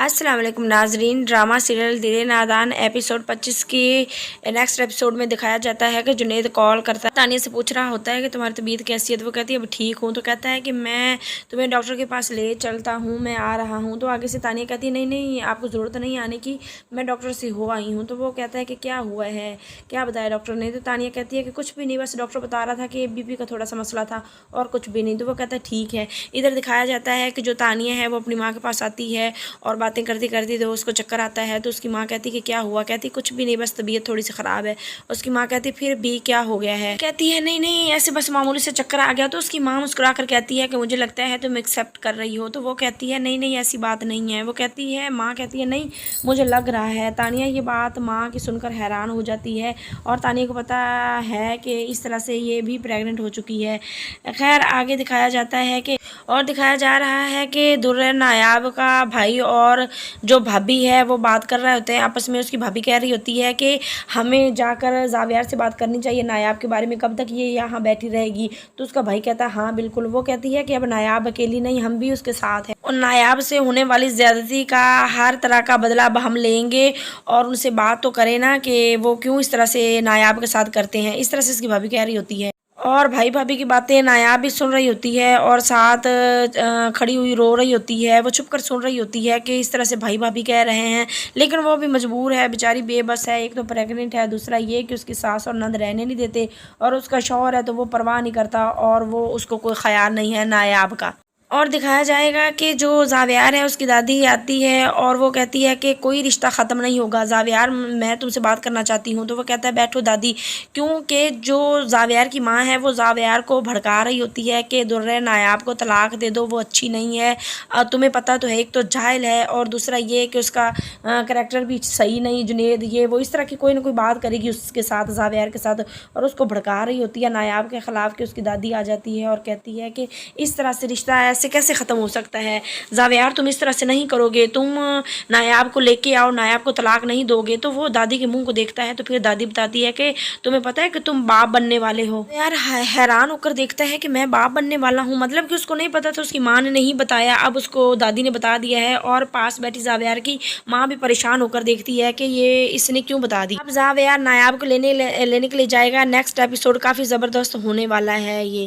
अस्सलाम वालेकुम नाजरीन। ड्रामा सीरियल दिल नादान एपिसोड 25 की नेक्स्ट एपिसोड में दिखाया जाता है कि जुनैद कॉल करता है, तानिया से पूछ रहा होता है कि तुम्हारी तबीयत कैसी है। तो वो कहती है अब ठीक हूँ। तो कहता है कि मैं तुम्हें डॉक्टर के पास ले चलता हूँ, मैं आ रहा हूँ। तो आगे से तानिया कहती है नहीं नहीं, आपको ज़रूरत नहीं आने की, मैं डॉक्टर से हो आई हूँ। तो वो कहता है कि क्या हुआ है, क्या बताया डॉक्टर ने। तो तानिया कहती है कि कुछ भी नहीं, बस डॉक्टर बता रहा था कि बीपी का थोड़ा सा मसला था और कुछ भी नहीं। तो वो कहता है ठीक है। इधर दिखाया जाता है कि जो तानिया है वो अपनी माँ के पास आती है और बातें करती करती तो उसको चक्कर आता है। तो उसकी माँ कहती कि क्या हुआ, कहती कुछ भी नहीं, बस तबीयत थोड़ी सी ख़राब है। उसकी माँ कहती फिर भी क्या हो गया है, कहती है नहीं नहीं ऐसे बस मामूली से चक्कर आ गया। तो उसकी माँ मुस्कुरा कर कहती है कि मुझे लगता है तुम एक्सेप्ट कर रही हो। तो वो कहती है नहीं नहीं ऐसी बात नहीं है। वो कहती है, माँ कहती है नहीं मुझे लग रहा है। तानिया ये बात माँ की सुनकर हैरान हो जाती है और तानिया को पता है कि इस तरह से ये भी प्रेग्नेंट हो चुकी है। खैर आगे दिखाया जाता है कि दिखाया जा रहा है कि दुर्र नायाब का भाई और जो भाभी है वो बात कर रहे होते हैं आपस में। उसकी भाभी कह रही होती है कि हमें जाकर जावियार से बात करनी चाहिए नायाब के बारे में, कब तक ये यहाँ बैठी रहेगी। तो उसका भाई कहता है हाँ बिल्कुल। वो कहती है कि अब नायाब अकेली नहीं, हम भी उसके साथ हैं और नायाब से होने वाली ज़्यादती का हर तरह का बदला अब हम लेंगे। और उनसे बात तो करें ना कि वो क्यों इस तरह से नायाब के साथ करते हैं। इस तरह से उसकी भाभी कह रही होती है और भाई भाभी की बातें नायाब भी सुन रही होती है और साथ खड़ी हुई रो रही होती है। वो छुप कर सुन रही होती है कि इस तरह से भाई भाभी कह रहे हैं, लेकिन वो भी मजबूर है, बेचारी बेबस है। एक तो प्रेग्नेंट है, दूसरा ये कि उसकी सास और नंद रहने नहीं देते और उसका शौहर है तो वो परवाह नहीं करता और वो उसको कोई ख्याल नहीं है नायाब का। और दिखाया जाएगा कि जो जावियार है उसकी दादी आती है और वो कहती है कि कोई रिश्ता ख़त्म नहीं होगा जावियार, मैं तुमसे बात करना चाहती हूँ। तो वो कहता है बैठो दादी, क्योंकि जो जावियार की माँ है वो जावियार को भड़का रही होती है कि दुर्रे नायाब को तलाक दे दो, वो अच्छी नहीं है। तुम्हें पता तो है एक तो जाहिल है और दूसरा ये कि उसका करैक्टर भी सही नहीं, जुनैद ये वो इस तरह की कोई ना कोई बात करेगी उसके साथ, जावियार के साथ, और उसको भड़का रही होती है नायाब के ख़िलाफ़। कि उसकी दादी आ जाती है और कहती है कि इस तरह से रिश्ता ऐसे कैसे ख़त्म हो सकता है, जावियार तुम इस तरह से नहीं करोगे, तुम नायाब को लेके आओ, नायाब को तलाक नहीं दोगे। तो वो दादी के मुंह को देखता है। तो फिर दादी बताती है कि तुम्हें पता है कि तुम बाप बनने वाले हो। यार हैरान होकर देखता है कि मैं बाप बनने वाला हूँ, मतलब कि उसको नहीं पता था, उसकी माँ ने नहीं बताया, अब उसको दादी ने बता दिया है। और पास बैठी जावियार की माँ भी परेशान होकर देखती है कि ये इसने क्यों बता दी। अब जावियार नायाब को लेने के लिए जाएगा। नेक्स्ट एपिसोड काफ़ी ज़बरदस्त होने वाला है ये।